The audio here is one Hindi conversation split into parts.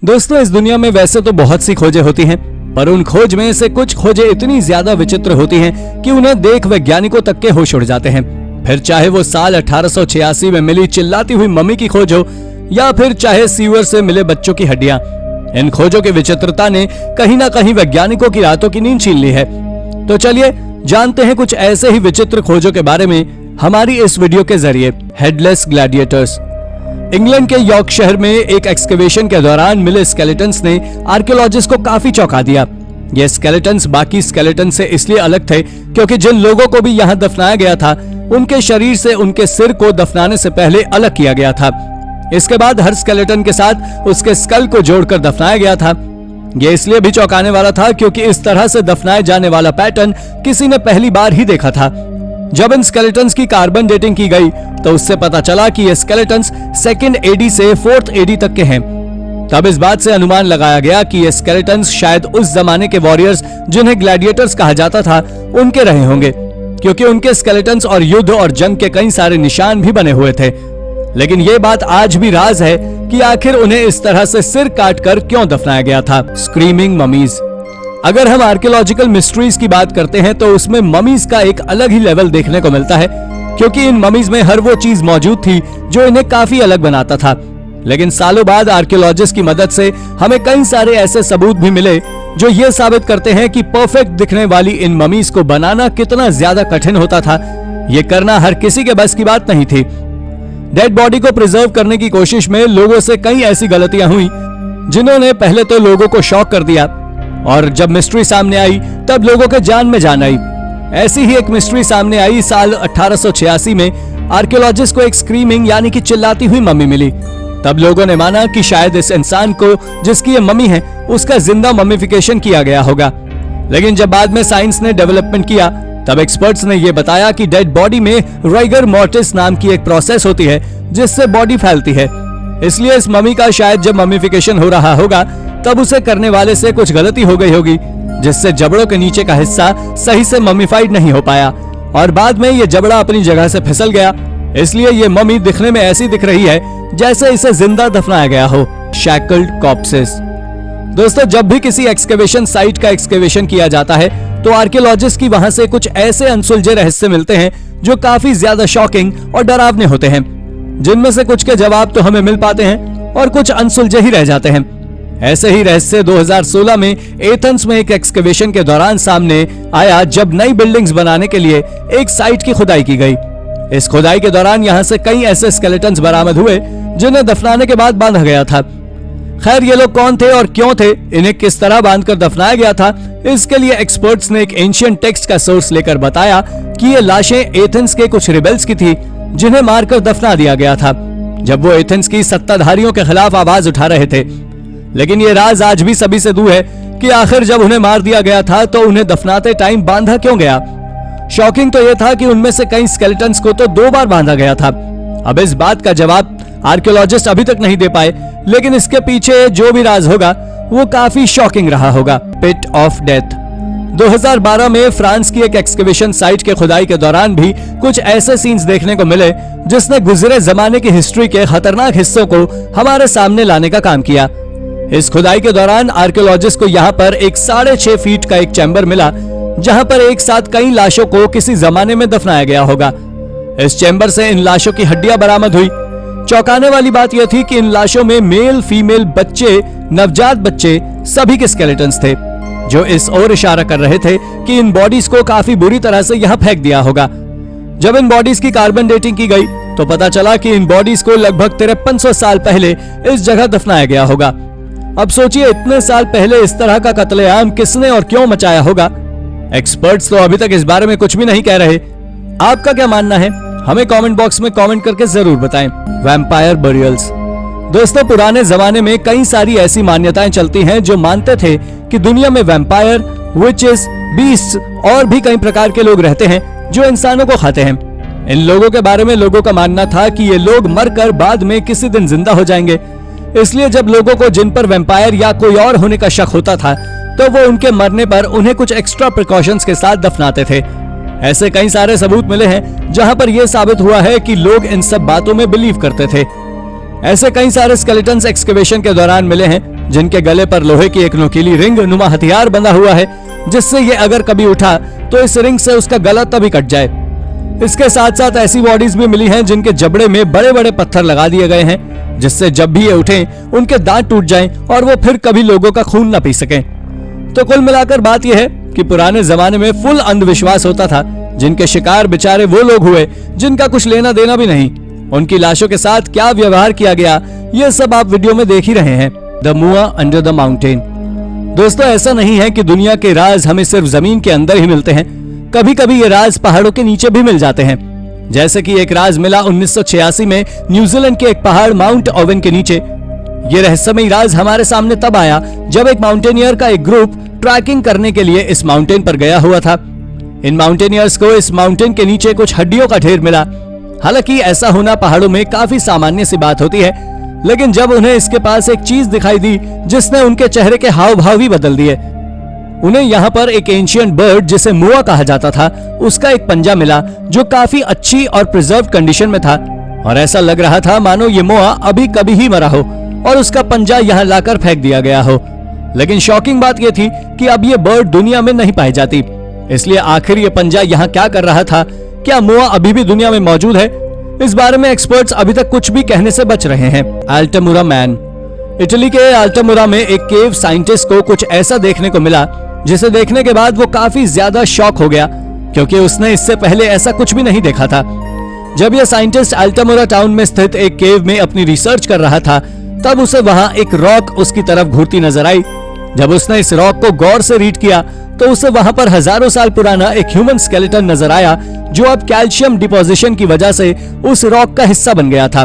दोस्तों, इस दुनिया में वैसे तो बहुत सी खोजें होती हैं, पर उन खोज में से कुछ खोजें इतनी ज्यादा विचित्र होती हैं कि उन्हें देख वैज्ञानिकों तक के होश उड़ जाते हैं। फिर चाहे वो साल 1886 में मिली चिल्लाती हुई मम्मी की खोज हो या फिर चाहे सीवर से मिले बच्चों की हड्डियां, इन खोजों की विचित्रता ने कहीं ना कहीं वैज्ञानिकों की रातों की नींद छीन ली है। तो चलिए जानते हैं कुछ ऐसे ही विचित्र खोजों के बारे में हमारी इस वीडियो के जरिए। Headless Gladiators. इंग्लैंड के यॉर्क शहर में एक एक्सकेवेशन के दौरान मिले स्केलेटन्स ने आर्कियोलॉजिस्ट को काफी चौंका दिया। ये स्केलेटन्स बाकी स्केलेटन से इसलिए अलग थे क्योंकि जिन लोगों को भी यहाँ दफनाया गया था उनके शरीर से उनके सिर को दफनाने से पहले अलग किया गया था। इसके बाद हर स्केलेटन के साथ उसके स्कल को जोड़कर दफनाया गया था। यह इसलिए भी चौंकाने वाला था क्योंकि इस तरह से दफनाए जाने वाला पैटर्न किसी ने पहली बार ही देखा था। जब इन स्केलेटन्स की कार्बन डेटिंग की गई तो उससे पता चला कि ये स्केलेटन्स 2nd AD से 4th AD तक के हैं। तब इस बात से अनुमान लगाया गया कि ये स्केलेटन्स शायद उस जमाने के वॉरियर्स जिन्हें ग्लैडिएटर्स कहा जाता था उनके रहे होंगे, क्योंकि उनके स्केलेटन्स और युद्ध और जंग के कई सारे निशान भी बने हुए थे। लेकिन ये बात आज भी राज है कि आखिर उन्हें इस तरह से सिर काटकर क्यों दफनाया गया था। Screaming mummies. अगर हम आर्कियोलॉजिकल मिस्ट्रीज की बात करते हैं तो उसमें ममीज का एक अलग ही लेवल देखने को मिलता है, क्योंकि इन ममीज में हर वो चीज मौजूद थी जो इन्हें काफी अलग बनाता था। लेकिन सालों बाद आर्कियोलॉजिस्ट की मदद से हमें कई सारे ऐसे सबूत भी मिले जो ये साबित करते हैं कि परफेक्ट दिखने वाली इन ममीज को बनाना कितना ज्यादा कठिन होता था। ये करना हर किसी के बस की बात नहीं थी। डेड बॉडी को प्रिजर्व करने की कोशिश में लोगों से कई ऐसी गलतियां हुई जिन्होंने पहले तो लोगों को शॉक कर दिया, और जब मिस्ट्री सामने आई तब लोगों के जान में जान आई। ऐसी ही एक मिस्ट्री सामने आई साल 1886 में। आर्कियोलॉजिस्ट को एक स्क्रीमिंग यानी कि चिल्लाती हुई मम्मी मिली। तब लोगों ने माना कि शायद इस इंसान को जिसकी ये मम्मी है उसका जिंदा मम्मीफिकेशन किया गया होगा। लेकिन जब बाद में साइंस ने डेवलपमेंट किया तब एक्सपर्ट्स ने यह बताया कि डेड बॉडी में राइगर मॉर्टिस नाम की एक प्रोसेस होती है जिससे बॉडी फैलती है। इसलिए इस मम्मी का शायद जब मम्मीफिकेशन हो रहा होगा तब उसे करने वाले से कुछ गलती हो गई होगी, जिससे जबड़ों के नीचे का हिस्सा सही से मम्मीफाइड नहीं हो पाया और बाद में ये जबड़ा अपनी जगह से फिसल गया। इसलिए ये मम्मी दिखने में ऐसी दिख रही है जैसे इसे जिंदा दफनाया गया हो। शैकल्ड कॉर्प्सेस। दोस्तों, जब भी किसी एक्सकेवेशन साइट का एक्सकेवेशन किया जाता है तो आर्कियोलॉजिस्ट की वहां से कुछ ऐसे अनसुलझे रहस्य मिलते हैं जो काफी ज्यादा शॉकिंग और डरावने होते हैं, जिनमें से कुछ के जवाब तो हमें मिल पाते हैं और कुछ अनसुलझे ही रह जाते हैं। ऐसे ही रहस्य 2016 में एथेंस में एक एक्सकेवेशन के दौरान सामने आया जब नई बिल्डिंग्स बनाने के लिए एक साइट की खुदाई की गई। इस खुदाई के दौरान यहां से कई ऐसे स्केलेटन्स बरामद हुए जिन्हें दफनाने के बाद बांधा गया था। खैर, ये लोग कौन थे और क्यों थे, इन्हें किस तरह बांधकर दफनाया गया था, इसके लिए एक्सपर्ट्स ने एक एंशिएंट टेक्स्ट का सोर्स लेकर बताया कि ये लाशें एथेंस के कुछ रिबेल्स की थी जिन्हें मारकर दफना दिया गया था जब वो एथेंस की सत्ताधारियों के खिलाफ आवाज उठा रहे थे। लेकिन ये राज आज भी सभी से दूर है कि आखिर जब उन्हें मार दिया गया था तो उन्हें दफनाते टाइम बांधा क्यों गया। शॉकिंग तो यह था कि उनमें से कई स्केलेटन्स को तो 2 बार बांधा गया था। अब इस बात का जवाब आर्कियोलॉजिस्ट अभी तक नहीं दे पाए, लेकिन इसके पीछे जो भी राज होगा वो काफी शॉकिंग रहा होगा। पिट ऑफ डेथ। 2012 में फ्रांस की एक एक्सकेवेशन साइट के खुदाई के दौरान भी कुछ ऐसे सीन्स देखने को मिले जिसने गुजरे जमाने की हिस्ट्री के खतरनाक हिस्सों को हमारे सामने लाने का काम किया। इस खुदाई के दौरान आर्कियोलॉजिस्ट को यहाँ पर एक 6.5 फीट का एक चैम्बर मिला जहाँ पर एक साथ कई लाशों को किसी जमाने में दफनाया गया होगा। इस चैम्बर से इन लाशों की हड्डियां बरामद हुई। चौंकाने वाली बात यह थी कि इन लाशों में मेल, फीमेल, बच्चे, नवजात बच्चे सभी के स्केलेटन्स थे, जो इस ओर इशारा कर रहे थे कि इन बॉडीज को काफी बुरी तरह से यहाँ फेंक दिया होगा। जब इन बॉडीज की कार्बन डेटिंग की गई तो पता चला कि इन बॉडीज को लगभग 5300 साल पहले इस जगह दफनाया गया होगा। अब सोचिए, इतने साल पहले इस तरह का कत्लेआम किसने और क्यों मचाया होगा। एक्सपर्ट्स तो अभी तक इस बारे में कुछ भी नहीं कह रहे। आपका क्या मानना है, हमें कमेंट बॉक्स में कमेंट करके जरूर बताएं। Vampire burials. दोस्तों, पुराने जमाने में कई सारी ऐसी मान्यताएं चलती हैं जो मानते थे कि दुनिया में वैम्पायर, विचेस, बीस्ट्स और भी कई प्रकार के लोग रहते हैं जो इंसानों को खाते हैं। इन लोगों के बारे में लोगों का मानना था कि ये लोग मरकर बाद में किसी दिन जिंदा हो जाएंगे। इसलिए जब लोगों को जिन पर वैम्पायर या कोई और होने का शक होता था तो वो उनके मरने पर उन्हें कुछ एक्स्ट्रा प्रिकॉशंस के साथ दफनाते थे। ऐसे कई सारे सबूत मिले हैं जहां पर यह साबित हुआ है कि लोग इन सब बातों में बिलीव करते थे। ऐसे कई सारे स्केलेटन्स एक्सकेवेशन के दौरान मिले हैं जिनके गले पर लोहे की एक नुकीली रिंग नुमा हथियार बंधा हुआ है, जिससे ये अगर कभी उठा तो इस रिंग से उसका गला तभी कट जाए। इसके साथ साथ ऐसी बॉडीज भी मिली हैं जिनके जबड़े में बड़े बड़े पत्थर लगा दिए गए हैं, जिससे जब भी ये उठें उनके दांत टूट जाएं और वो फिर कभी लोगों का खून न पी सकें। तो कुल मिलाकर बात यह है कि पुराने जमाने में फुल अंधविश्वास होता था, जिनके शिकार बेचारे वो लोग हुए जिनका कुछ लेना देना भी नहीं। उनकी लाशों के साथ क्या व्यवहार किया गया, ये सब आप वीडियो में देख ही रहे हैं। द मुआ अंडर द माउंटेन। दोस्तों, ऐसा नहीं है कि दुनिया के राज हमें सिर्फ जमीन के अंदर ही मिलते हैं, कभी कभी ये राज पहाड़ों के नीचे भी मिल जाते हैं। जैसे कि एक राज मिला 1986 में न्यूजीलैंड के एक पहाड़ माउंट ओवन के नीचे। ये रहस्यमयी राज हमारे सामने तब आया जब एक माउंटेनियर का एक ग्रुप ट्रैकिंग करने के लिए इस माउंटेन पर गया हुआ था। इन माउंटेनियर्स को इस माउंटेन के नीचे कुछ हड्डियों का ढेर मिला। हालांकि ऐसा होना पहाड़ों में काफी सामान्य सी बात होती है, लेकिन जब उन्हें इसके पास एक चीज दिखाई दी जिसने उनके चेहरे के हाव भाव ही बदल दिए। उन्हें यहाँ पर एक एंशिएंट बर्ड जिसे मुआ कहा जाता था, उसका एक पंजा मिला जो काफी अच्छी और प्रिजर्व कंडीशन में था, और ऐसा लग रहा था मानो ये मुआ अभी कभी ही मरा हो और उसका पंजा यहाँ लाकर फेंक दिया गया हो। लेकिन शॉकिंग बात यह थी कि अब ये बर्ड दुनिया में नहीं पाई जाती, इसलिए आखिर ये पंजा यहाँ क्या कर रहा था? क्या मुआ अभी भी दुनिया में मौजूद है? इस बारे में एक्सपर्ट्स अभी तक कुछ भी कहने से बच रहे हैं। अल्टामुरा मैन। इटली के अल्टामुरा में एक केव साइंटिस्ट को कुछ ऐसा देखने को मिला जिसे देखने के बाद वो काफी ज्यादा शॉक हो गया, क्योंकि उसने इससे पहले ऐसा कुछ भी नहीं देखा था। जब यह साइंटिस्ट अल्टामुरा टाउन में स्थित एक केव में अपनी रिसर्च कर रहा था, तब उसे वहां एक रॉक उसकी तरफ घूरती नजर आई। जब उसने इस रॉक को गौर से रीड किया तो उसे वहां पर हजारों साल पुराना एक ह्यूमन स्केलेटन नजर आया, जो अब कैल्शियम डिपोजिशन की वजह से उस रॉक का हिस्सा बन गया था।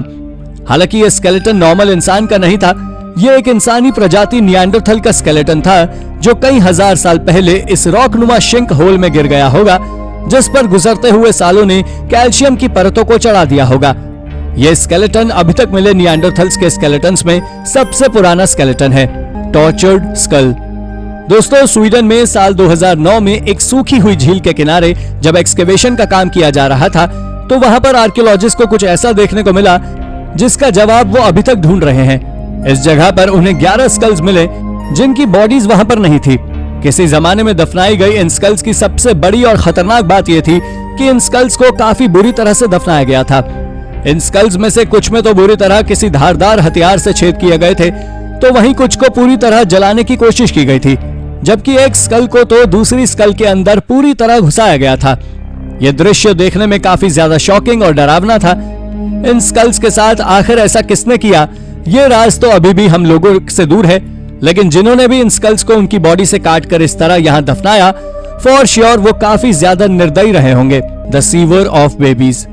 हालांकि यह स्केलेटन नॉर्मल इंसान का नहीं था, यह एक इंसानी प्रजाति निएंडरथल का स्केलेटन था, जो कई हजार साल पहले इस रॉक नुमा शिंक होल में गिर गया होगा, जिस पर गुजरते हुए सालों ने कैल्शियम की परतों को चढ़ा दिया होगा। यह स्केलेटन अभी तक मिले निएंडरथल्स के स्केलेटन्स में सबसे पुराना स्केलेटन है। Tortured school. दोस्तों, स्वीडन में साल 2009 में एक सूखी हुई झील के किनारे जब एक्सकेवेशन का काम किया जा रहा था, तो वहां पर आर्कियोलॉजिस्ट को कुछ ऐसा देखने को मिला जिसका जवाब वो अभी तक ढूंढ रहे हैं। इस जगह पर उन्हें 11 स्कल्स मिले जिनकी बॉडीज वहां पर नहीं थी। किसी जमाने में दफनाई गई इन स्कल्स की सबसे बड़ी और खतरनाक बात यह थी कि इन स्कल्स को काफी बुरी तरह से दफनाया गया था। इन स्कल्स में से कुछ में तो बुरी तरह किसी धारदार हथियार से छेद किए गए थे, तो वहीं कुछ को पूरी तरह जलाने की कोशिश की गई थी, जबकि एक स्कल को तो दूसरी स्कल के अंदर पूरी तरह घुसाया गया था। यह दृश्य देखने में काफी ज्यादा शॉकिंग और डरावना था। इन स्कल्स के साथ आखिर ऐसा किसने किया, ये राज तो अभी भी हम लोगों से दूर है, लेकिन जिन्होंने भी इन स्कल्स को उनकी बॉडी से काटकर इस तरह यहाँ दफनाया, फॉर श्योर वो काफी ज्यादा निर्दयी रहे होंगे। The sewer of babies.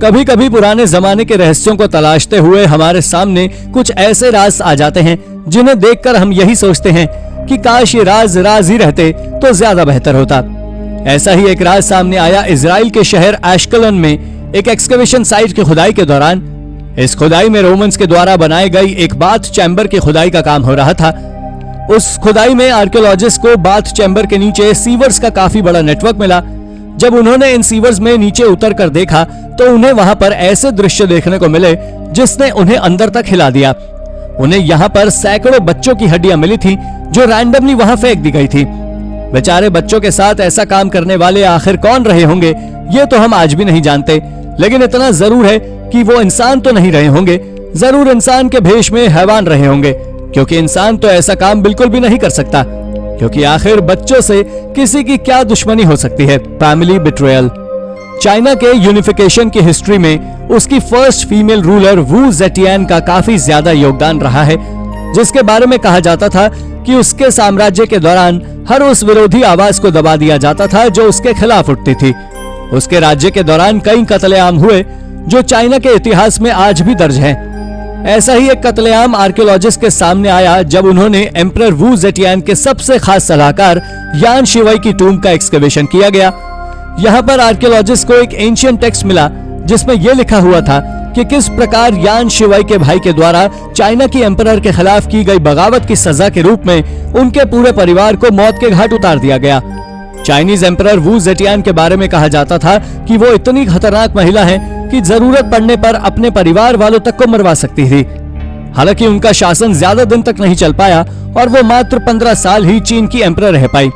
कभी कभी पुराने जमाने के रहस्यों को तलाशते हुए हमारे सामने कुछ ऐसे राज आ जाते हैं जिन्हें देखकर हम यही सोचते हैं कि काश ये राज ही रहते तो ज्यादा बेहतर होता। ऐसा ही एक राज सामने आया इजराइल के शहर एशकलन में एक एक्सकवेशन साइट की खुदाई के दौरान। इस खुदाई में रोमन्स के द्वारा बनाई गई एक बाथ चैम्बर की खुदाई का काम हो रहा था। उस खुदाई में आर्कियोलॉजिस्ट को बाथ चैम्बर के नीचे सीवर्स का काफी बड़ा नेटवर्क मिला। जब उन्होंने इन सीवर्स में नीचे उतर कर देखा तो उन्हें वहां पर ऐसे दृश्य देखने को मिले जिसने उन्हें अंदर तक हिला दिया। उन्हें यहाँ पर सैकड़ों बच्चों की हड्डियां मिली थी जो रैंडमली वहां फेंक दी गई थी। बेचारे बच्चों के साथ ऐसा काम करने वाले आखिर कौन रहे होंगे, ये तो हम आज भी नहीं जानते, लेकिन इतना जरूर है कि वो इंसान तो नहीं रहे होंगे, जरूर इंसान के भेष में हैवान रहे होंगे, क्योंकि इंसान तो ऐसा काम बिल्कुल भी नहीं कर सकता, क्योंकि आखिर बच्चों से किसी की क्या दुश्मनी हो सकती है। Family betrayal. चाइना के यूनिफिकेशन की हिस्ट्री में उसकी फर्स्ट फीमेल रूलर वू जेटियान का काफी ज्यादा योगदान रहा है, जिसके बारे में कहा जाता था कि उसके साम्राज्य के दौरान हर उस विरोधी आवाज को दबा दिया जाता था जो उसके खिलाफ उठती थी। उसके राज्य के दौरान कई कत्लेआम हुए जो चाइना के इतिहास में आज भी दर्ज हैं। ऐसा ही एक कत्लेआम आर्कियोलॉजिस्ट के सामने आया जब उन्होंने एम्परर वू जेटियान के सबसे खास सलाहकार यान शिवाई की टूम का एक्सकवेशन किया गया। यहाँ पर आर्कियोलॉजिस्ट को एक एंशिएंट टेक्स्ट मिला जिसमें यह लिखा हुआ था कि किस प्रकार यान शिवाई के भाई के द्वारा चाइना की एम्परर के खिलाफ की गई बगावत की सजा के रूप में उनके पूरे परिवार को मौत के घाट उतार दिया गया। चाइनीज एम्परर वू जेटियान के बारे में कहा जाता था कि वो इतनी खतरनाक महिला है कि जरूरत पड़ने पर अपने परिवार वालों तक को मरवा सकती थी। हालांकि उनका शासन ज्यादा दिन तक नहीं चल पाया और वो मात्र 15 साल ही चीन की एम्परर रह पाई।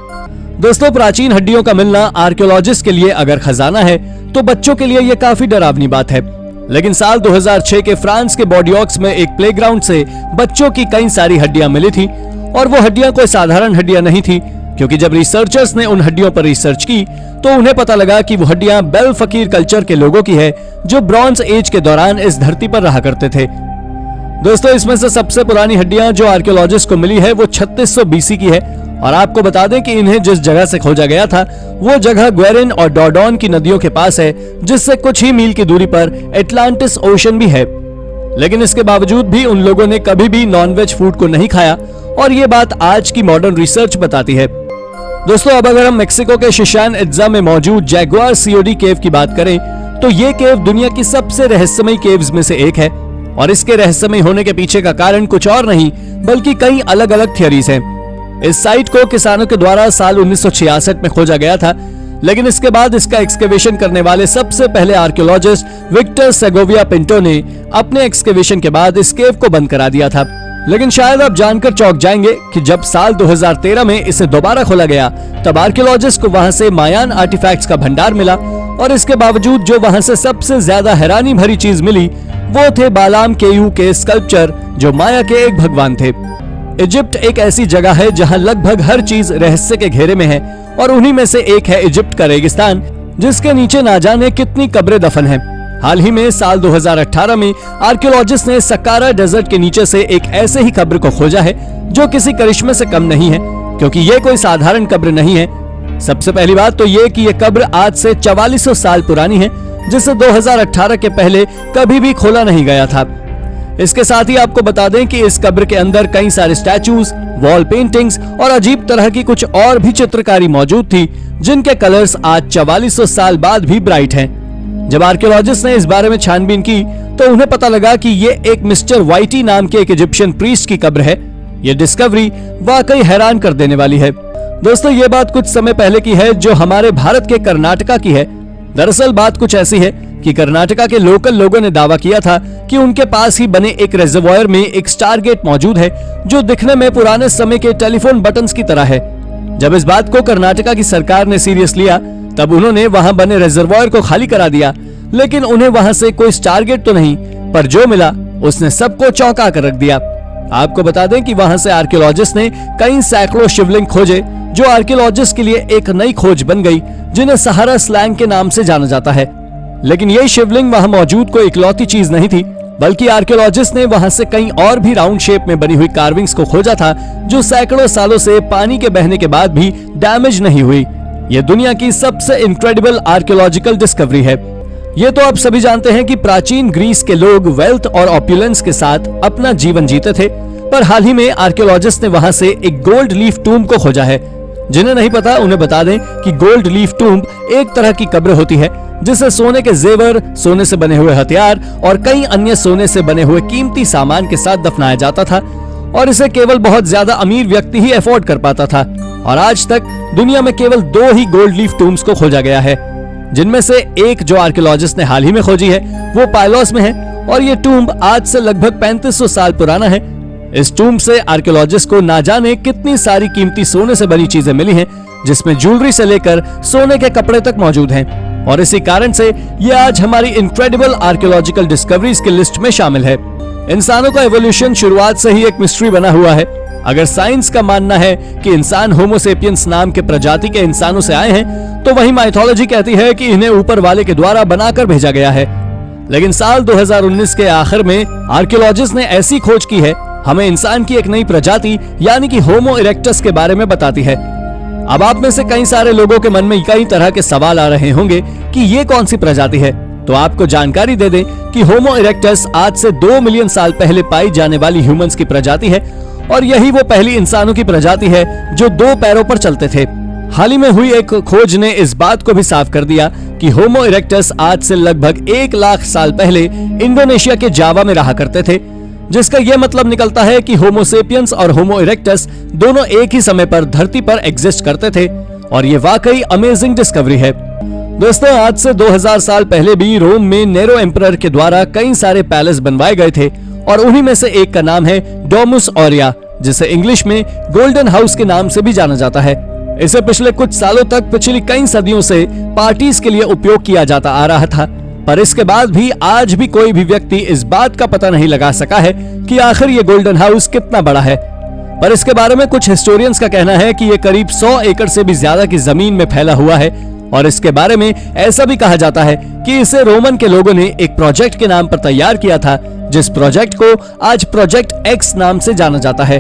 दोस्तों, प्राचीन हड्डियों का मिलना आर्कियोलॉजिस्ट के लिए अगर खजाना है तो बच्चों के लिए ये काफी डरावनी बात है। लेकिन साल 2006 के फ्रांस के बॉर्डियोक्स में एक प्लेग्राउंड से बच्चों की कई सारी हड्डियां मिली थी और वो हड्डियां कोई साधारण हड्डियां नहीं थी, क्योंकि जब रिसर्चर्स ने उन हड्डियों पर रिसर्च की तो उन्हें पता लगा कि वो हड्डियां बेल फकीर कल्चर के लोगों की है जो ब्रॉन्ज एज के दौरान इस धरती पर रहा करते थे। दोस्तों, इसमें से सबसे पुरानी हड्डियां जो आर्कियोलॉजिस्ट को मिली है वो 3600 BC की है और आपको बता दें कि इन्हें जिस जगह से खोजा गया था वो जगह ग्वेरिन और डॉर्डोन की नदियों के पास है, जिससे कुछ ही मील की दूरी पर एटलांटिस ओशन भी है। लेकिन इसके बावजूद भी उन लोगों ने कभी भी नॉनवेज फूड को नहीं खाया और ये बात आज की मॉडर्न रिसर्च बताती है। दोस्तों, अब अगर हम मेक्सिको के शिशान इत्जा में मौजूद जैगुआर सीओडी केव की बात करें तो ये केव दुनिया की सबसे रहस्यमयी केव्स में से एक है और इसके रहस्यमय होने के पीछे का कारण कुछ और नहीं बल्कि कई अलग अलग थियरीज हैं। इस साइट को किसानों के द्वारा साल 1966 में खोजा गया था, लेकिन इसके बाद इसका एक्सकेवेशन करने वाले सबसे पहले आर्कियोलॉजिस्ट विक्टर सेगोविया पिंटो ने अपने एक्सकेवेशन के बाद इस केव को बंद करा दिया था। लेकिन शायद आप जानकर चौंक जाएंगे कि जब साल 2013 में इसे दोबारा खोला गया तब आर्कियोलॉजिस्ट को वहां से मायान आर्टिफैक्ट्स का भंडार मिला और इसके बावजूद जो वहां से सबसे ज्यादा हैरानी भरी चीज मिली वो थे बालाम केयू के स्कल्पचर जो माया के एक भगवान थे। इजिप्ट एक ऐसी जगह है जहां लगभग हर चीज रहस्य के घेरे में है और उन्हीं में से एक है इजिप्ट का रेगिस्तान, जिसके नीचे ना जाने कितनी कब्रें दफन हैं। हाल ही में साल 2018 में आर्कियोलॉजिस्ट ने सकारा डेजर्ट के नीचे से एक ऐसे ही कब्र को खोजा है जो किसी करिश्मे से कम नहीं है, क्योंकि ये कोई साधारण कब्र नहीं है। सबसे पहली बात तो ये कि ये कब्र आज से 4400 साल पुरानी है, जिसे 2018 के पहले कभी भी खोला नहीं गया था। इसके साथ ही आपको बता दें कि इस कब्र के अंदर कई सारे स्टैचूज, वॉल पेंटिंग्स और अजीब तरह की कुछ और भी चित्रकारी मौजूद थी, जिनके कलर्स आज 4400 साल बाद भी ब्राइट हैं। जब आर्कियोलॉजिस्ट ने इस बारे में छानबीन की तो उन्हें पता लगा कि ये एक मिस्टर वाइटी नाम के एक इजिप्शियन प्रीस्ट की कब्र है। ये डिस्कवरी वाकई हैरान कर देने वाली है। दोस्तों, ये बात कुछ समय पहले की है जो हमारे भारत के कर्नाटका की है। दरअसल बात कुछ ऐसी है कि कर्नाटका के लोकल लोगों ने दावा किया था कि उनके पास ही बने एक रिजर्वॉयर में एक स्टारगेट मौजूद है जो दिखने में पुराने समय के टेलीफोन बटन्स की तरह है। जब इस बात को कर्नाटका की सरकार ने सीरियस लिया तब उन्होंने वहां बने रिजर्वॉयर को खाली करा दिया, लेकिन उन्हें वहां से कोई स्टारगेट तो नहीं, पर जो मिला उसने सबको चौंका कर रख दिया। आपको बता दें कि वहां से आर्कियोलॉजिस्ट ने कई सैकड़ों शिवलिंग खोजे जो आर्कियोलॉजिस्ट के लिए एक नई खोज बन गई, जिन्हें सहारा स्लैंग के नाम से जाना जाता है। लेकिन यही शिवलिंग वहां मौजूद कोई इकलौती चीज नहीं थी, बल्कि आर्कियोलॉजिस्ट ने वहां से कई और भी राउंड शेप में बनी हुई कार्विंग्स को खोजा था जो सैकड़ों सालों से पानी के बहने के बाद भी डैमेज नहीं हुई। यह दुनिया की सबसे इनक्रेडिबल आर्कियोलॉजिकल डिस्कवरी है। ये तो आप सभी जानते हैं कि प्राचीन ग्रीस के लोग वेल्थ और ऑपुलेंस के साथ अपना जीवन जीते थे, पर हाल ही में आर्कियोलॉजिस्ट ने वहां से एक गोल्ड लीफ टूम्ब को खोजा है। जिन्हें नहीं पता उन्हें बता दें कि गोल्ड लीफ टूम्ब एक तरह की कब्र होती है जिसे सोने के जेवर, सोने से बने हुए हथियार और कई अन्य सोने से बने हुए कीमती सामान के साथ दफनाया जाता था और इसे केवल बहुत ज्यादा अमीर व्यक्ति ही अफोर्ड कर पाता था। और आज तक दुनिया में केवल 2 ही गोल्ड लीफ टूम्ब्स को खोजा गया है, जिनमें से एक जो आर्कियोलॉजिस्ट ने हाल ही में खोजी है वो पायलॉस में है और ये टूम्ब आज से लगभग 3500 साल पुराना है। इस टूम्ब से आर्कियोलॉजिस्ट को ना जाने कितनी सारी कीमती सोने से बनी चीजें मिली हैं, जिसमें ज्वेलरी से लेकर सोने के कपड़े तक मौजूद हैं और इसी कारण से ये आज हमारी इनक्रेडिबल आर्कियोलॉजिकल डिस्कवरीज की लिस्ट में शामिल है। इंसानों का एवोल्यूशन शुरुआत से ही एक मिस्ट्री बना हुआ है। अगर साइंस का मानना है कि इंसान होमो सेपियंस नाम के प्रजाति के इंसानों से आए हैं, तो वही माइथोलॉजी कहती है कि इन्हें ऊपर वाले के द्वारा बनाकर भेजा गया है। लेकिन साल 2019 के आखिर में आर्कियोलॉजिस्ट ने ऐसी खोज की है, हमें इंसान की एक नई प्रजाति यानी कि होमो इरेक्टस के बारे में बताती है। अब आप में से कई सारे लोगों के मन में कई तरह के सवाल आ रहे होंगे कि ये कौन सी प्रजाति है, तो आपको जानकारी दे दें कि होमो इरेक्टस आज से 2 मिलियन साल पहले पाई जाने वाली ह्यूमंस की प्रजाति है और यही वो पहली इंसानों की प्रजाति है जो 2 पैरों पर चलते थे। हाल ही में हुई एक खोज ने इस बात को भी साफ कर दिया कि होमो इरेक्टस आज से लगभग 1 लाख साल पहले इंडोनेशिया के जावा में रहा करते थे, जिसका यह मतलब निकलता है कि होमो सेपियंस और होमो इरेक्टस दोनों एक ही समय पर धरती पर एग्जिस्ट करते थे और ये वाकई अमेजिंग डिस्कवरी है। दोस्तों, आज से 2000 साल पहले भी रोम में नेरो एम्परर के द्वारा कई सारे पैलेस बनवाए गए थे और उन्हीं में से एक का नाम है डोमुस ऑरिया, जिसे इंग्लिश में गोल्डन हाउस के नाम से भी जाना जाता है। इसे पिछले कुछ सालों तक पिछली कई सदियों से पार्टीज के लिए उपयोग किया जाता आ रहा था, पर इसके बाद भी आज भी कोई भी व्यक्ति इस बात का पता नहीं लगा सका है कि आखिर ये गोल्डन हाउस कितना बड़ा है। पर इसके बारे में कुछ हिस्टोरियंस का कहना है कि ये करीब 100 एकड़ से भी ज्यादा की जमीन में फैला हुआ है, और इसके बारे में ऐसा भी कहा जाता है कि इसे रोमन के लोगों ने एक प्रोजेक्ट के नाम पर तैयार किया था, जिस प्रोजेक्ट को आज प्रोजेक्ट एक्स नाम से जाना जाता है।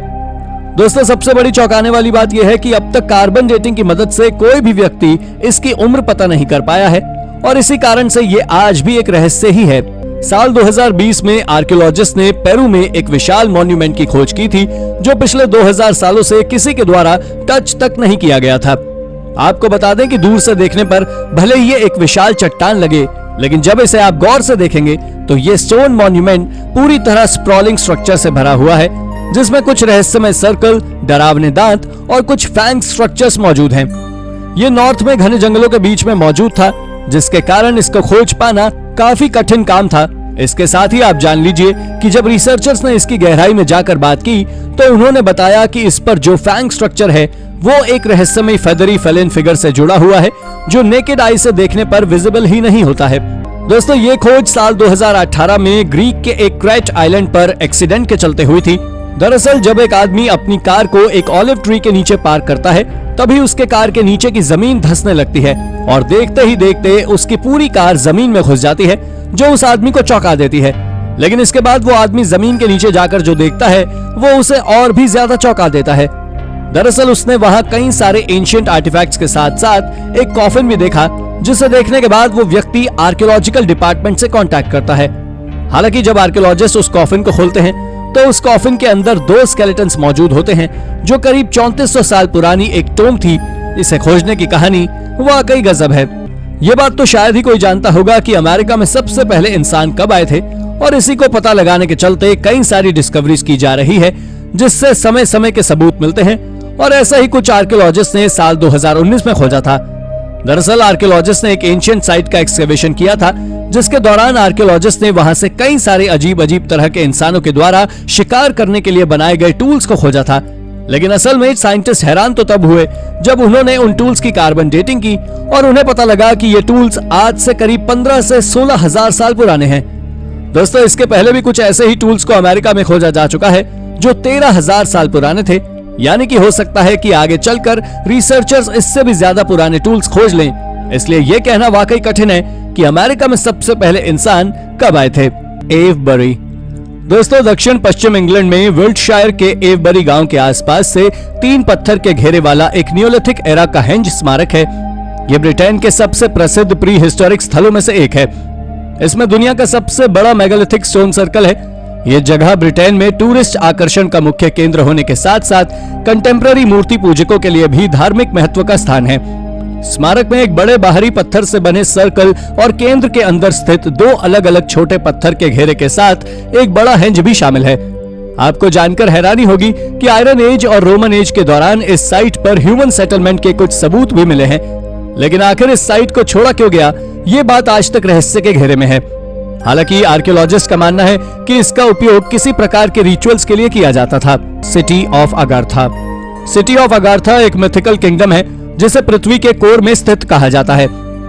दोस्तों, सबसे बड़ी चौंकाने वाली बात यह है कि अब तक कार्बन डेटिंग की मदद से कोई भी व्यक्ति इसकी उम्र पता नहीं कर पाया है, और इसी कारण से ये आज भी एक रहस्य ही है। साल 2020 में आर्कियोलॉजिस्ट ने पेरू में एक विशाल मॉन्यूमेंट की खोज की थी, जो पिछले 2000 सालों से किसी के द्वारा टच तक नहीं किया गया था। आपको बता दें कि दूर से देखने पर भले ही ये एक विशाल चट्टान लगे, लेकिन जब इसे आप गौर से देखेंगे तो ये स्टोन मॉन्यूमेंट पूरी तरह स्प्रॉलिंग स्ट्रक्चर से भरा हुआ है, जिसमें कुछ रहस्यमय सर्कल, डरावने दांत और कुछ फैंग स्ट्रक्चर्स मौजूद हैं। ये नॉर्थ में घने जंगलों के बीच में मौजूद था, जिसके कारण इसको खोज पाना काफी कठिन काम था। इसके साथ ही आप जान लीजिए कि जब रिसर्चर्स ने इसकी गहराई में जाकर बात की तो उन्होंने बताया कि इस पर जो फैंग स्ट्रक्चर है वो एक रहस्यमय फेदरी फेलिन फिगर से जुड़ा हुआ है, जो नेकेड आई से देखने पर विजिबल ही नहीं होता है। दोस्तों, ये खोज साल 2018 में ग्रीक के एक क्रेट आइलैंड पर एक्सीडेंट के चलते हुई थी। दरअसल जब एक आदमी अपनी कार को एक ऑलिव ट्री के नीचे पार्क करता है, तभी उसके कार के नीचे की जमीन धंसने लगती है और देखते ही देखते उसकी पूरी कार जमीन में घुस जाती है, जो उस आदमी को चौंका देती है। लेकिन इसके बाद वो आदमी जमीन के नीचे जाकर जो देखता है वो उसे और भी ज्यादा चौंका देता है। दरअसल उसने वहां कई सारे एंशिएंट आर्टिफैक्ट्स के साथ साथ एक कॉफिन भी देखा, जिसे देखने के बाद वो व्यक्ति आर्कियोलॉजिकल डिपार्टमेंट से कांटेक्ट करता है। हालांकि जब आर्कियोलॉजिस्ट उस कॉफिन को खोलते हैं तो उस कॉफिन के अंदर 2 स्केलेटन्स मौजूद होते हैं, जो करीब 3400 साल पुरानी एक टोम थी। इसे खोजने की कहानी वाकई गजब है। ये बात तो शायद ही कोई जानता होगा कि अमेरिका में सबसे पहले इंसान कब आए थे, और इसी को पता लगाने के चलते कई सारी डिस्कवरीज की जा रही है, जिससे समय समय के सबूत मिलते हैं। और ऐसा ही कुछ आर्कियोलॉजिस्ट ने साल 2019 में खोजा था। दरअसल आर्कियोलॉजिस्ट ने एक एंशिएंट साइट का एक्सकवेशन किया था, जिसके दौरान आर्कियोलॉजिस्ट ने वहां से कई सारे अजीब अजीब तरह के इंसानों के द्वारा शिकार करने के लिए बनाए गए टूल्स को खोजा था। लेकिन असल में साइंटिस्ट हैरान तो तब हुए जब उन्होंने उन टूल्स की कार्बन डेटिंग की और उन्हें पता लगा कि ये टूल्स आज से करीब 15 से 16 हजार साल पुराने हैं। दोस्तों, इसके पहले भी कुछ ऐसे ही टूल्स को अमेरिका में खोजा जा चुका है, जो 13,000 साल पुराने थे। यानी कि हो सकता है कि आगे चलकर रिसर्चर्स इससे भी ज्यादा पुराने टूल्स खोज लें। इसलिए ये कहना वाकई कठिन है कि अमेरिका में सबसे पहले इंसान कब आए थे। एवबरी। दोस्तों, दक्षिण पश्चिम इंग्लैंड में विल्टशायर के एवबरी गांव के आसपास से 3 पत्थर के घेरे वाला एक नियोलिथिक एरा का हेंज स्मारक है। यह ब्रिटेन के सबसे प्रसिद्ध प्री हिस्टोरिक स्थलों में से एक है। इसमें दुनिया का सबसे बड़ा मेगालिथिक स्टोन सर्कल है। यह जगह ब्रिटेन में टूरिस्ट आकर्षण का मुख्य केंद्र होने के साथ साथ कंटेम्पररी मूर्ति पूजकों के लिए भी धार्मिक महत्व का स्थान है। स्मारक में एक बड़े बाहरी पत्थर से बने सर्कल और केंद्र के अंदर स्थित 2 अलग अलग छोटे पत्थर के घेरे के साथ एक बड़ा हेंज भी शामिल है। आपको जानकर हैरानी होगी कि आयरन एज और रोमन एज के दौरान इस साइट पर ह्यूमन सेटलमेंट के कुछ सबूत भी मिले हैं। लेकिन आखिर इस साइट को छोड़ा क्यों गया, ये बात आज तक रहस्य के घेरे में है। हालांकि आर्कियोलॉजिस्ट का मानना है कि इसका उपयोग किसी प्रकार के रिचुअल्स के लिए किया जाता था। City of Agatha. City of Agatha एक मिथिकल किंगडम है, जिसे पृथ्वी के कोर में स्थित कहा जाता है।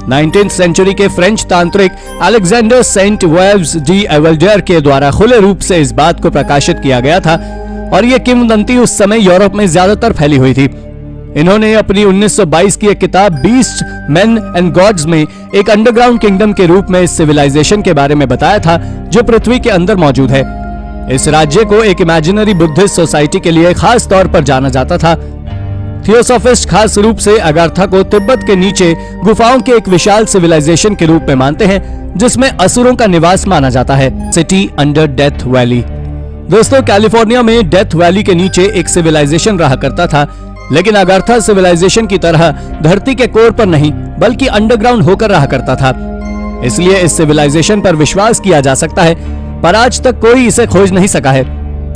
19th सेंचुरी के फ्रेंच तांत्रिक अलेक्जेंडर सेंट वेव्स डी एवल्डेयर के द्वारा खुले रूप से इस बात को प्रकाशित किया गया था, और यह किंवदंती उस समय यूरोप में ज्यादातर फैली हुई थी। इन्होंने अपनी 1922 की एक किताब बीस्ट मैन एंड गॉड्स में एक अंडरग्राउंड किंगडम के रूप में इस सिविलाइजेशन के बारे में बताया था, जो पृथ्वी के अंदर मौजूद है। इस राज्य को एक इमेजिनरी बुद्धिस्ट सोसाइटी के लिए खास तौर पर जाना जाता था। थियोसॉफिस्ट खास रूप से अगाथा को तिब्बत के नीचे गुफाओं के एक विशाल सिविलाइजेशन के रूप में मानते हैं, जिसमें असुरों का निवास माना जाता है। City under death valley. दोस्तों, कैलिफोर्निया में डेथ वैली के नीचे एक सिविलाइजेशन रहा करता था, लेकिन अगाथा सिविलाइजेशन की तरह धरती के कोर पर नहीं बल्कि अंडरग्राउंड होकर रहा करता था। इसलिए इस सिविलाइजेशन पर विश्वास किया जा सकता है, पर आज तक कोई इसे खोज नहीं सका है।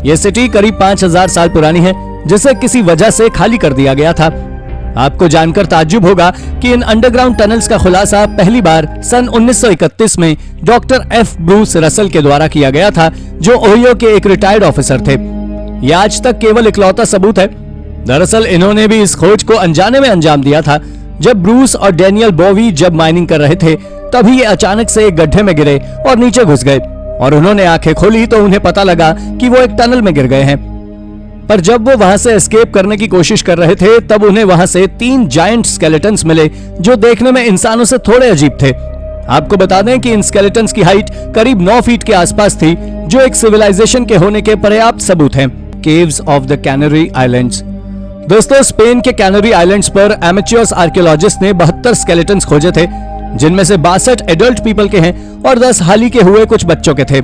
यह सिटी करीब 5000 साल पुरानी है, जिसे किसी वजह से खाली कर दिया गया था। आपको जानकर ताज्जुब होगा कि इन अंडरग्राउंड टनल्स का खुलासा पहली बार सन 1931 में डॉक्टर एफ ब्रूस रसल के द्वारा किया गया था, जो ओहियो के एक रिटायर्ड ऑफिसर थे। यह आज तक केवल इकलौता सबूत है। दरअसल इन्होंने भी इस खोज को अनजाने में अंजाम दिया था। जब ब्रूस और डैनियल बोवी जब माइनिंग कर रहे थे, तभी ये अचानक से एक गड्ढे में गिरे और नीचे घुस गए, और उन्होंने आंखें खोली तो उन्हें पता लगा कि वो एक टनल में गिर गए हैं। पर जब वो वहां से एस्केप करने की कोशिश कर रहे थे, तब उन्हें वहां से 3 जायंट स्केलेटन्स मिले, जो देखने में इंसानों से थोड़े अजीब थे। आपको बता दें कि इन स्केलेटन्स की हाइट करीब 9 फीट के आसपास थी, जो एक सिविलाइजेशन के होने के पर्याप्त सबूत हैं। Caves of the canary islands. दोस्तों, स्पेन के कैनरी आइलैंड्स पर एमेच्योर्स आर्कियोलॉजिस्ट ने 72 स्केलेटन्स खोजे थे, जिनमें से 62 एडल्ट पीपल के हैं और 10 हाल ही के हुए कुछ बच्चों के थे।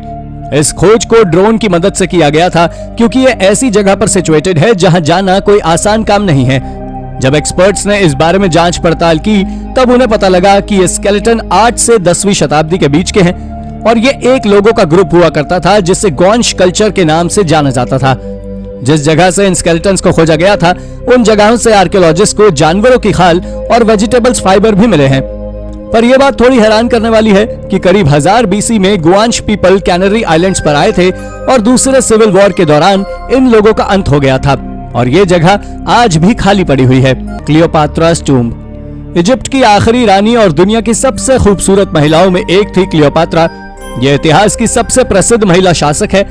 इस खोज को ड्रोन की मदद से किया गया था, क्योंकि ये ऐसी जगह पर सिचुएटेड है जहां जाना कोई आसान काम नहीं है। जब एक्सपर्ट्स ने इस बारे में जांच पड़ताल की, तब उन्हें पता लगा कि ये स्केलेटन 8 से 10वीं शताब्दी के बीच के हैं, और ये एक लोगों का ग्रुप हुआ करता था जिसे गौंश कल्चर के नाम से जाना जाता था। जिस जगह से इन स्केलेटन्स को खोजा गया था, उन जगहों से आर्कियोलॉजिस्ट को जानवरों की खाल और वेजिटेबल्स फाइबर भी मिले हैं। पर यह बात थोड़ी हैरान करने वाली है कि करीब 1000 बीसी में गुआंश पीपल कैनरी आइलैंड्स पर आए थे, और दूसरे सिविल वॉर के दौरान इन लोगों का अंत हो गया था, और ये जगह आज भी खाली पड़ी हुई है। क्लियोपात्रास टूम्ब। इजिप्ट की आखिरी रानी और दुनिया की सबसे खूबसूरत महिलाओं में एक थी क्लियोपात्रा। यह इतिहास की सबसे प्रसिद्ध महिला शासक है,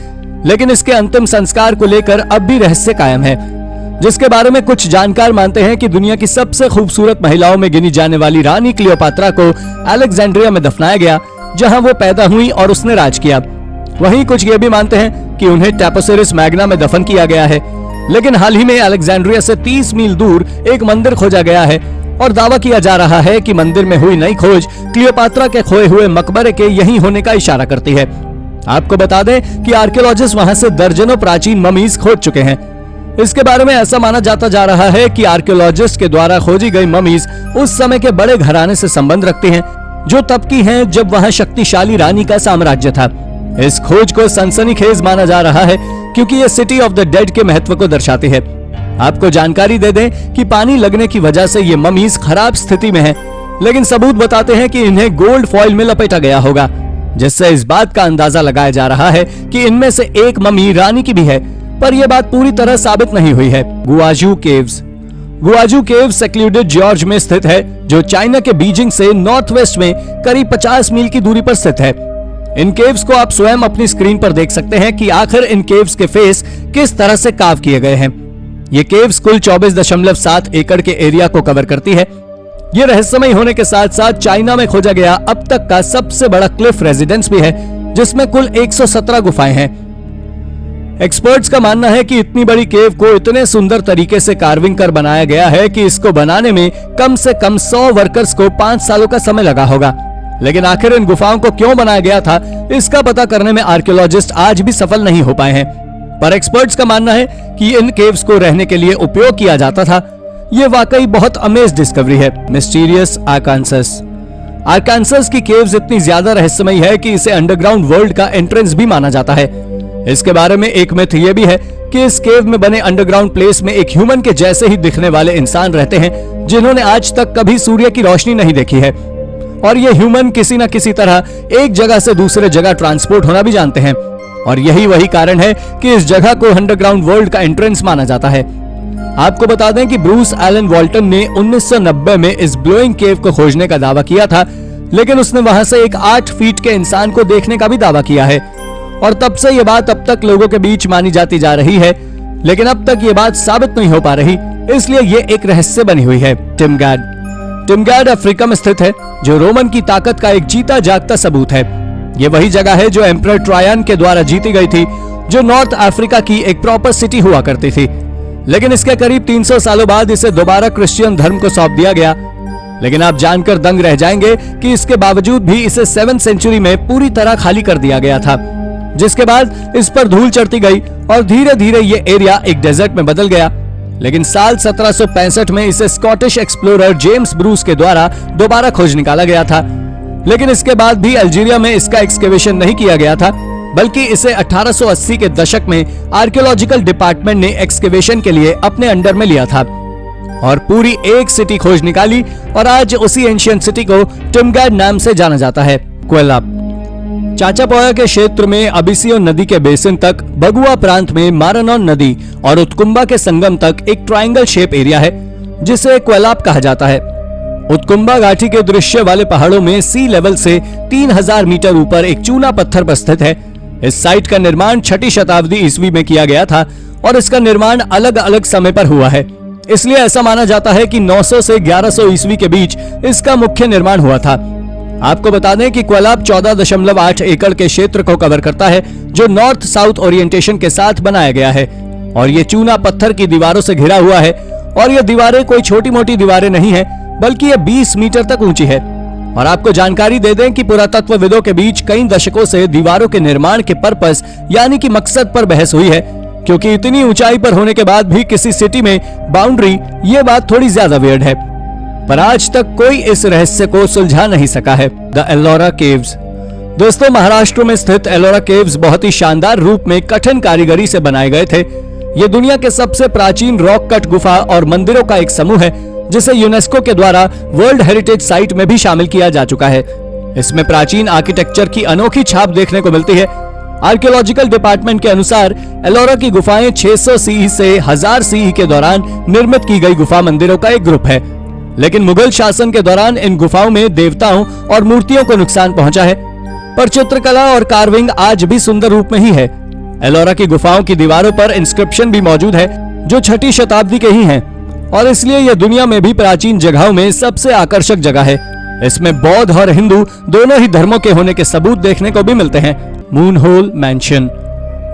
लेकिन इसके अंतिम संस्कार को लेकर अब भी रहस्य कायम है, जिसके बारे में कुछ जानकार मानते हैं कि दुनिया की सबसे खूबसूरत महिलाओं में गिनी जाने वाली रानी क्लियोपात्रा को अलेक्जेंड्रिया में दफनाया गया, जहां वो पैदा हुई और उसने राज किया। वहीं कुछ ये भी मानते हैं कि उन्हें टैपोसिरिस मैग्ना में दफन किया गया है। लेकिन हाल ही में अलेक्जेंड्रिया से 30 मील दूर एक मंदिर खोजा गया है, और दावा किया जा रहा है कि मंदिर में हुई नई खोज क्लियोपात्रा के खोए हुए मकबरे के यहीं होने का इशारा करती है। आपको बता दें कि आर्कियोलॉजिस्ट वहां से दर्जनों प्राचीन ममीज खोज चुके हैं। इसके बारे में ऐसा माना जाता जा रहा है कि आर्कियोलॉजिस्ट के द्वारा खोजी गई ममीज उस समय के बड़े घराने से संबंध रखती हैं, जो तब की हैं जब वहां शक्तिशाली रानी का साम्राज्य था। इस खोज को सनसनीखेज माना जा रहा है, क्योंकि ये सिटी ऑफ द डेड के महत्व को दर्शाती है। आपको जानकारी दे दें कि पानी लगने की वजह से ये ममीज खराब स्थिति में हैं, लेकिन सबूत बताते हैं कि इन्हें गोल्ड फॉइल में लपेटा गया होगा, जिससे इस बात का अंदाजा लगाया जा रहा है कि इनमें से एक ममी रानी की भी है, पर यह बात पूरी तरह साबित नहीं हुई है। गुआजू केव्स। गुआजू केव सेक्लूडेड जॉर्ज में स्थित है, जो चाइना के बीजिंग से नॉर्थ वेस्ट में करीब 50 मील की दूरी पर स्थित है। इन केव्स को आप स्वयं अपनी स्क्रीन पर देख सकते हैं कि आखिर इन केव्स के फेस किस तरह से कार्व किए गए हैं। ये केव्स कुल 24.7 एकड़ के एरिया को कवर करती है। ये रहस्यमय होने के साथ साथ चाइना में खोजा गया अब तक का सबसे बड़ा क्लिफ रेजिडेंस भी है, जिसमें कुल 117 गुफाएं हैं। एक्सपर्ट्स का मानना है कि इतनी बड़ी केव को इतने सुंदर तरीके से कार्विंग कर बनाया गया है कि इसको बनाने में कम से कम 100 वर्कर्स को 5 सालों का समय लगा होगा। लेकिन आखिर इन गुफाओं को क्यों बनाया गया था, इसका पता करने में आर्कियोलॉजिस्ट आज भी सफल नहीं हो पाए हैं। पर एक्सपर्ट्स का मानना है कि इन केव्स को रहने के लिए उपयोग किया जाता था। ये वाकई बहुत अमेज डिस्कवरी है। मिस्टीरियस आर्कांसस। आर्कांसस की केव्स इतनी ज्यादा रहस्यमयी है कि इसे अंडरग्राउंड वर्ल्ड का एंट्रेंस भी माना जाता है। इसके बारे में एक मिथ ये भी है कि इस केव में बने अंडरग्राउंड प्लेस में एक ह्यूमन के जैसे ही दिखने वाले इंसान रहते हैं, जिन्होंने आज तक कभी सूर्य की रोशनी नहीं देखी है, और ये ह्यूमन किसी न किसी तरह एक जगह से दूसरे जगह ट्रांसपोर्ट होना भी जानते हैं। और यही वही कारण है कि इस जगह को अंडरग्राउंड वर्ल्ड का एंट्रेंस माना जाता है। आपको बता दें कि ब्रूस एलन वॉल्टन ने 1990 में इस ब्लोइंग केव को खोजने का दावा किया था, लेकिन उसने वहां से एक 8 फीट के इंसान को देखने का भी दावा किया है, और तब से यह बात अब तक लोगों के बीच मानी जाती जा रही है, लेकिन अब तक ये बात साबित नहीं हो पा रही, इसलिए ये एक रहस्य बनी हुई है। टिमगैड। टिमगैड अफ्रीका में स्थित है, जो रोमन की ताकत का एक जीता जागता सबूत है। ये वही जगह है जो एम्परर ट्रायन के द्वारा जीती गई थी, जो नॉर्थ अफ्रीका की एक प्रॉपर सिटी हुआ करती थी। लेकिन इसके करीब 300 सालों बाद इसे दोबारा क्रिश्चियन धर्म को सौंप दिया गया। लेकिन आप जानकर दंग रह जाएंगे कि इसके बावजूद भी इसे 7वीं सेंचुरी में पूरी तरह खाली कर दिया गया था, जिसके बाद इस पर धूल चढ़ती गई और धीरे धीरे ये एरिया एक डेजर्ट में बदल गया। लेकिन साल 1765 में इसे स्कॉटिश एक्सप्लोरर जेम्स ब्रूस के द्वारा दोबारा खोज निकाला गया था। लेकिन इसके बाद भी अल्जीरिया में इसका एक्सकेवेशन नहीं किया गया था, बल्कि इसे 1880 के दशक में आर्कियोलॉजिकल डिपार्टमेंट ने एक्सकेवेशन के लिए अपने अंडर में लिया था। और पूरी एक सिटी खोज निकाली और आज उसी एंशियंट सिटी को टिमगैड नाम से जाना जाता है। क्वेलाप चाचापोया के क्षेत्र में अबिसियो नदी के बेसिन तक, बगुआ प्रांत में मारानॉन नदी और उत्कुम्बा के संगम तक एक ट्रायंगल शेप एरिया है जिसे क्वेलाप कहा जाता है। उत्कुम्बा घाटी के दृश्य वाले पहाड़ों में सी लेवल से 3000 मीटर ऊपर एक चूना पत्थर पर स्थित है। इस साइट का निर्माण 6ठी शताब्दी ईस्वी में किया गया था और इसका निर्माण अलग अलग समय पर हुआ है, इसलिए ऐसा माना जाता है कि 900 से 1100 ईस्वी के बीच इसका मुख्य निर्माण हुआ था। आपको बता दें कि क्वेलाप 14.8 एकड़ के क्षेत्र को कवर करता है जो नॉर्थ साउथ ओरिएंटेशन के साथ बनाया गया है और ये चूना पत्थर की दीवारों से घिरा हुआ है और ये दीवारें कोई छोटी मोटी दीवारें नहीं है बल्कि ये 20 मीटर तक ऊंची है। और आपको जानकारी दे दें कि पुरातत्वविदों के बीच कई दशकों से दीवारों के निर्माण के पर्पस यानी कि मकसद पर बहस हुई है, क्योंकि इतनी ऊंचाई पर होने के बाद भी किसी सिटी में बाउंड्री, ये बात थोड़ी ज्यादा वियर्ड है। पर आज तक कोई इस रहस्य को सुलझा नहीं सका है। The Ellora caves. दोस्तों, महाराष्ट्र में स्थित एलोरा केव्स बहुत ही शानदार रूप में कठिन कारीगरी से बनाए गए थे। ये दुनिया के सबसे प्राचीन रॉक कट गुफा और मंदिरों का एक समूह है जिसे यूनेस्को के द्वारा वर्ल्ड हेरिटेज साइट में भी शामिल किया जा चुका है। इसमें प्राचीन आर्किटेक्चर की अनोखी छाप देखने को मिलती है। आर्कियोलॉजिकल डिपार्टमेंट के अनुसार एलोरा की गुफाएं 600 सीई से 1000 सीई के दौरान निर्मित की गई गुफा मंदिरों का एक ग्रुप है, लेकिन मुगल शासन के दौरान इन गुफाओं में देवताओं और मूर्तियों को नुकसान पहुंचा है, पर चित्रकला और कार्विंग आज भी सुंदर रूप में ही है। एलोरा की गुफाओं की दीवारों पर इंस्क्रिप्शन भी मौजूद है जो 6ठी शताब्दी के ही हैं और इसलिए यह दुनिया में भी प्राचीन जगहों में सबसे आकर्षक जगह है। इसमें बौद्ध और हिंदू दोनों ही धर्मों के होने के सबूत देखने को भी मिलते हैं। Moon hole mansion.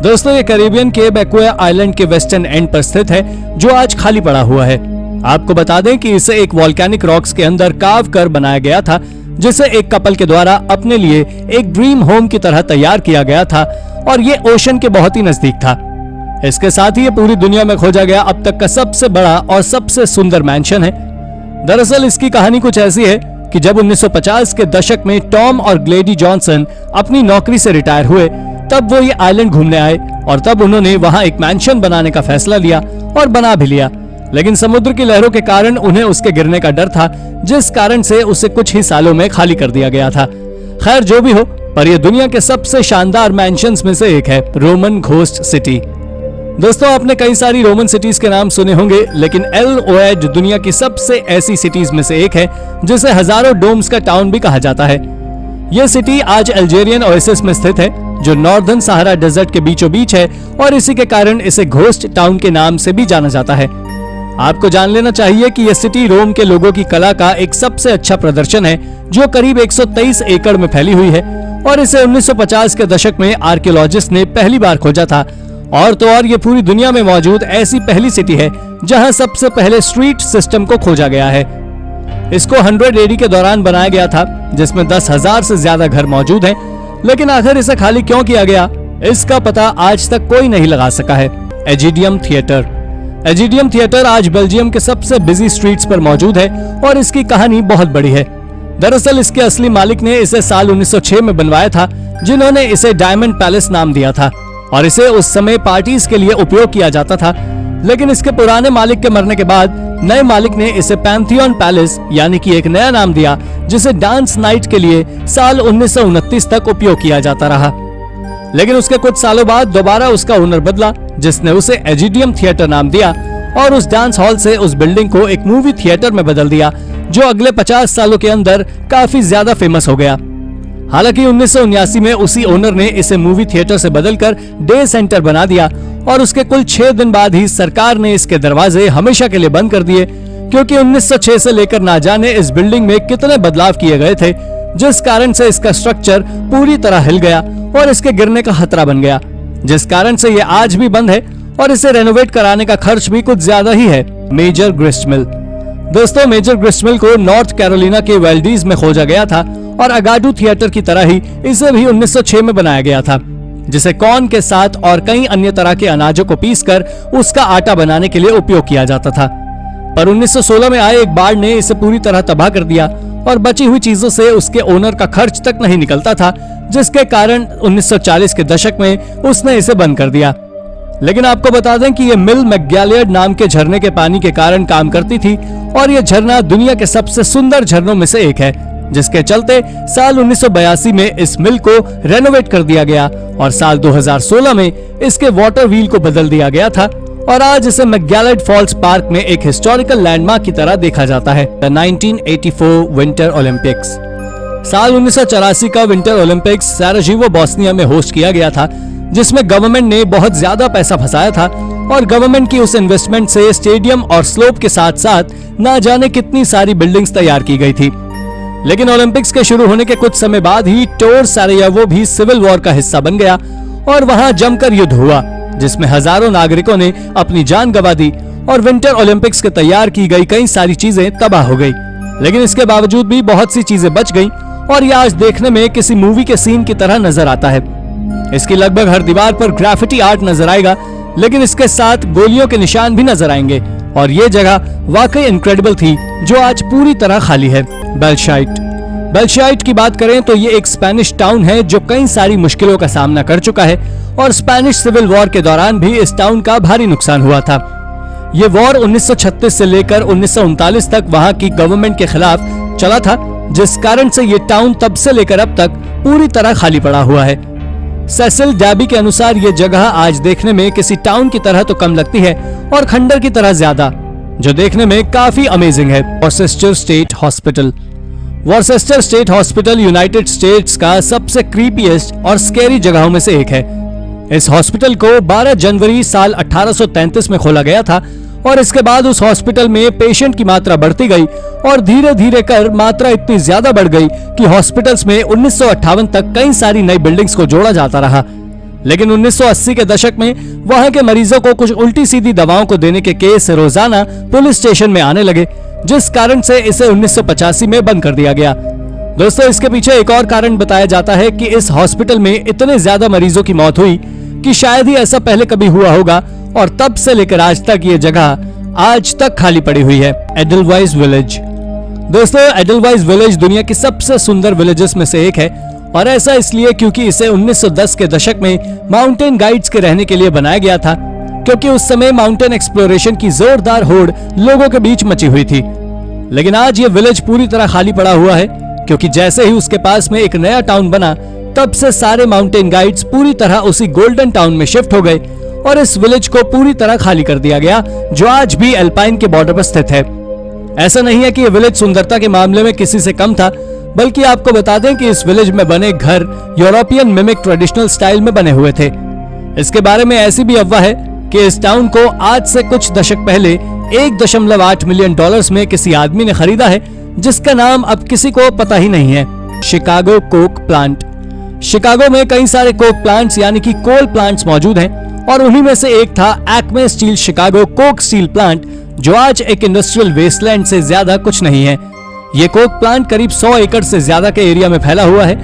दोस्तों, ये कैरिबियन के बेक्वेया आइलैंड के वेस्टर्न एंड पर स्थित है जो आज खाली पड़ा हुआ है। आपको बता दें कि इसे एक वॉल्केनिक रॉक्स के अंदर कार्व कर बनाया गया था जिसे एक कपल के द्वारा अपने लिए एक ड्रीम होम की तरह तैयार किया गया था और ये ओशन के बहुत ही नजदीक था। इसके साथ ही ये पूरी दुनिया में खोजा गया अब तक का सबसे बड़ा और सबसे सुंदर मैंशन है। दरअसल इसकी कहानी कुछ ऐसी है कि जब 1950 के दशक में टॉम और ग्लेडी जॉनसन अपनी नौकरी से रिटायर हुए तब वो ये आइलैंड घूमने आए और तब उन्होंने वहां एक मैंशन बनाने का फैसला लिया और बना भी लिया, लेकिन समुद्र की लहरों के कारण उन्हें उसके गिरने का डर था, जिस कारण से उसे कुछ ही सालों में खाली कर दिया गया था। खैर, जो भी हो, पर यह दुनिया के सबसे शानदार मैंशंस में से एक है। Roman ghost city. दोस्तों, आपने कई सारी रोमन सिटीज के नाम सुने होंगे, लेकिन एल ओएड दुनिया की सबसे ऐसी सिटीज में से एक है जिसे हजारों डोम्स का टाउन भी कहा जाता है। यह सिटी आज अल्जेरियन ओएसिस में स्थित है जो नॉर्दर्न सहारा डेजर्ट के बीचों बीच है और इसी के कारण इसे घोस्ट टाउन के नाम से भी जाना जाता है। आपको जान लेना चाहिए कि यह सिटी रोम के लोगों की कला का एक सबसे अच्छा प्रदर्शन है जो करीब 123 एकड़ में फैली हुई है और इसे 1950 के दशक में आर्कियोलॉजिस्ट ने पहली बार खोजा था। और तो और ये पूरी दुनिया में मौजूद ऐसी पहली सिटी है जहां सबसे पहले स्ट्रीट सिस्टम को खोजा गया है। इसको 100 एडी के दौरान बनाया गया था जिसमें 10,000 से ज्यादा घर मौजूद हैं, लेकिन आखिर इसे खाली क्यों किया गया इसका पता आज तक कोई नहीं लगा सका है। एजिडियम थिएटर। एजिडियम थिएटर आज बेल्जियम के सबसे बिजी स्ट्रीट्स पर मौजूद है और इसकी कहानी बहुत बड़ी है। दरअसल इसके असली मालिक ने इसे साल 1906 में बनवाया था, जिन्होंने इसे डायमंड पैलेस नाम दिया था और इसे उस समय पार्टीज के लिए उपयोग किया जाता था, लेकिन इसके पुराने मालिक के मरने के बाद नए मालिक ने इसे पैंथियन पैलेस यानी कि एक नया नाम दिया जिसे डांस नाइट के लिए साल 1929 तक उपयोग किया जाता रहा। लेकिन उसके कुछ सालों बाद दोबारा उसका ओनर बदला जिसने उसे एजिडियम थिएटर नाम दिया और उस डांस हॉल से उस बिल्डिंग को एक मूवी थिएटर में बदल दिया जो अगले 50 सालों के अंदर काफी ज्यादा फेमस हो गया। हालांकि 1979 में उसी ओनर ने इसे मूवी थिएटर से बदलकर डे सेंटर बना दिया और उसके कुल 6 दिन बाद ही सरकार ने इसके दरवाजे हमेशा के लिए बंद कर दिए, क्योंकि 1906 से लेकर ना जाने इस बिल्डिंग में कितने बदलाव किए गए थे, जिस कारण से इसका स्ट्रक्चर पूरी तरह हिल गया और इसके गिरने का खतरा बन गया, जिस कारण से ये आज भी बंद है और इसे रेनोवेट कराने का खर्च भी कुछ ज्यादा ही है। मेजर ग्रिस्ट मिल। दोस्तों, मेजर ग्रिस्ट मिल को नॉर्थ कैरोलिना के वेल्डीज में खोजा गया था और अगाडू थिएटर की तरह ही इसे भी 1906 में बनाया गया था, जिसे कॉर्न के साथ और कई अन्य तरह के अनाजों को पीसकर उसका आटा बनाने के लिए उपयोग किया जाता था। पर 1916 में आए एक बाढ़ ने इसे पूरी तरह तबाह कर दिया और बची हुई चीजों से उसके ओनर का खर्च तक नहीं निकलता था, जिसके कारण 1940 के दशक में उसने इसे बंद कर दिया। लेकिन आपको बता दें कि ये मिल मैकगैलियड नाम के झरने के पानी के कारण काम करती थी और ये झरना दुनिया के सबसे सुंदर झरनों में से एक है, जिसके चलते साल 1982 में इस मिल को रेनोवेट कर दिया गया और साल 2016 में इसके वाटर व्हील को बदल दिया गया था और आज इसे मैकगैलियड फॉल्स पार्क में एक हिस्टोरिकल लैंडमार्क की तरह देखा जाता है। 1984 विंटर ओलंपिक्स। साल 1984 का विंटर ओलंपिक्स सैराजेवो बोस्निया में होस्ट किया गया था, जिसमें गवर्नमेंट ने बहुत ज्यादा पैसा फंसाया था और गवर्नमेंट की उस इन्वेस्टमेंट से स्टेडियम और स्लोप के साथ साथ ना जाने कितनी सारी बिल्डिंग्स तैयार की गई थी। लेकिन ओलंपिक्स के शुरू होने के कुछ समय बाद ही टोर सैराजेवो भी सिविल वॉर का हिस्सा बन गया और वहां जमकर युद्ध हुआ, जिसमें हजारों नागरिकों ने अपनी जान गंवा दी और विंटर ओलंपिक्स के तैयार की गई कई सारी चीजें तबाह हो गई। लेकिन इसके बावजूद भी बहुत सी चीजें बच गई और ये आज देखने में किसी मूवी के सीन की तरह नजर आता है। इसकी लगभग हर दीवार पर ग्राफिटी आर्ट नजर आएगा, लेकिन इसके साथ गोलियों के निशान भी नजर आएंगे और ये जगह वाकई इनक्रेडिबल थी जो आज पूरी तरह खाली है। बेल्शाइट की बात करें तो ये एक स्पेनिश टाउन है जो कई सारी मुश्किलों का सामना कर चुका है और स्पेनिश सिविल वॉर के दौरान भी इस टाउन का भारी नुकसान हुआ था। ये वॉर 1936 से लेकर 1939 तक वहां की गवर्नमेंट के खिलाफ चला था, जिस कारण से ये टाउन तब से लेकर अब तक पूरी तरह खाली पड़ा हुआ है। सेसिल डैबी के अनुसार ये जगह आज देखने में किसी टाउन की तरह तो कम लगती है और खंडर की तरह ज्यादा, जो देखने में काफी अमेजिंग है। Worcester state hospital. Worcester state hospital United states का सबसे क्रीपीएस्ट और स्कैरी जगहों में से एक है। इस हॉस्पिटल को 12 जनवरी साल 1833 में खोला गया था और इसके बाद उस हॉस्पिटल में पेशेंट की मात्रा बढ़ती गई और धीरे धीरे कर मात्रा इतनी ज्यादा बढ़ गई कि हॉस्पिटल्स में 1958 तक कई सारी नई बिल्डिंग्स को जोड़ा जाता रहा। लेकिन 1980 के दशक में वहां के मरीजों को कुछ उल्टी सीधी दवाओं को देने के केस रोजाना पुलिस स्टेशन में आने लगे, जिस कारण से इसे 1985 में बंद कर दिया गया। दोस्तों, इसके पीछे एक और कारण बताया जाता है कि इस हॉस्पिटल में इतने ज्यादा मरीजों की मौत हुई कि शायद ही ऐसा पहले कभी हुआ होगा और तब से लेकर आज तक ये जगह आज तक खाली पड़ी हुई है। Edelweiss village. दोस्तों, एडलवाइस विलेज दुनिया की सबसे सुंदर विलेजेस में से एक है और ऐसा इसलिए क्योंकि इसे 1910 के दशक में माउंटेन गाइड्स के रहने के लिए बनाया गया था, क्योंकि उस समय माउंटेन एक्सप्लोरेशन की जोरदार होड़ लोगों के बीच मची हुई थी। लेकिन आज ये विलेज पूरी तरह खाली पड़ा हुआ है, क्योंकि जैसे ही उसके पास में एक नया टाउन बना तब से सारे माउंटेन गाइड्स पूरी तरह उसी गोल्डन टाउन में शिफ्ट हो गए और इस विलेज को पूरी तरह खाली कर दिया गया, जो आज भी एल्पाइन के बॉर्डर पर स्थित है। ऐसा नहीं है कि ये विलेज सुंदरता के मामले में किसी से कम था, बल्कि आपको बता दें कि इस विलेज में बने घर यूरोपियन मिमिक ट्रेडिशनल स्टाइल में बने हुए थे। इसके बारे में ऐसी भी अफवाह है कि इस टाउन को आज से कुछ दशक पहले $1.8 मिलियन में किसी आदमी ने खरीदा है, जिसका नाम अब किसी को पता ही नहीं है। Chicago Coke plant. शिकागो में कई सारे कोक प्लांट्स यानी कि कोल प्लांट्स मौजूद हैं और उन्हीं में से एक था Acme steel Chicago Coke steel plant, जो आज एक इंडस्ट्रियल वेस्टलैंड से ज्यादा कुछ नहीं है। ये कोक प्लांट करीब 100 एकड़ से ज्यादा के एरिया में फैला हुआ है।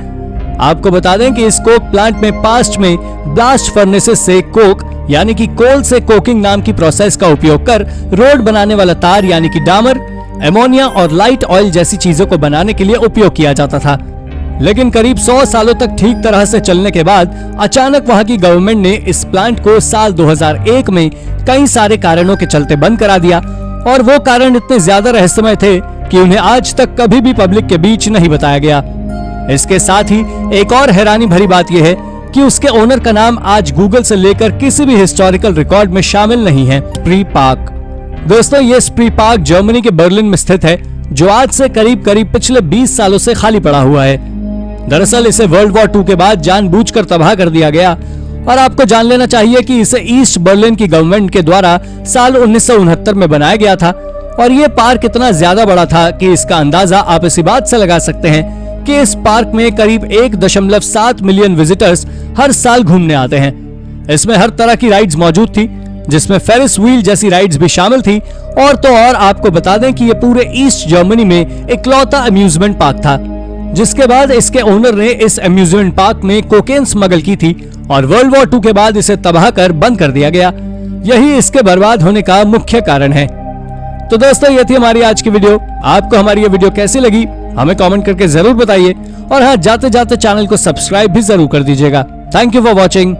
आपको बता दें कि इस कोक प्लांट में पास्ट में ब्लास्ट फर्नेसेस से कोक यानी कि कोल से कोकिंग नाम की प्रोसेस का उपयोग कर रोड बनाने वाला तार यानी कि डामर, एमोनिया और लाइट ऑयल जैसी चीजों को बनाने के लिए उपयोग किया जाता था। लेकिन करीब 100 सालों तक ठीक तरह से चलने के बाद अचानक वहां की गवर्नमेंट ने इस प्लांट को साल 2001 में कई सारे कारणों के चलते बंद करा दिया और वो कारण इतने ज्यादा रहस्यमय थे कि उन्हें आज तक कभी भी पब्लिक के बीच नहीं बताया गया। इसके साथ ही एक और हैरानी भरी बात यह है कि उसके ओनर का नाम आज गूगल से लेकर किसी भी हिस्टोरिकल रिकॉर्ड में शामिल नहीं है। स्प्री पार्क। दोस्तों, ये स्प्री पार्क जर्मनी के बर्लिन में स्थित है, जो आज से करीब पिछले 20 सालों से खाली पड़ा हुआ है। दरअसल इसे वर्ल्ड वॉर 2 के बाद जानबूझकर तबाह कर दिया गया और आपको जान लेना चाहिए कि इसे ईस्ट बर्लिन की गवर्नमेंट के द्वारा साल 1969 में बनाया गया था और ये पार्क इतना ज्यादा बड़ा था कि इसका अंदाजा आप इसी बात से लगा सकते हैं कि इस पार्क में करीब 1.7 मिलियन विजिटर्स हर साल घूमने आते हैं। इसमें हर तरह की राइड्स मौजूद थी, जिसमें फेरिस व्हील जैसी राइड्स भी शामिल थी और तो और आपको बता दें कि ये पूरे ईस्ट जर्मनी में इकलौता अम्यूजमेंट पार्क था। जिसके बाद इसके ओनर ने इस अम्यूजमेंट पार्क में कोकेन स्मगल की थी और वर्ल्ड वॉर 2 के बाद इसे तबाह कर बंद कर दिया गया। यही इसके बर्बाद होने का मुख्य कारण है। तो दोस्तों, ये थी हमारी आज की वीडियो। आपको हमारी ये वीडियो कैसी लगी हमें कमेंट करके जरूर बताइए और हाँ, जाते जाते चैनल को सब्सक्राइब भी जरूर कर दीजिएगा। Thank you for watching.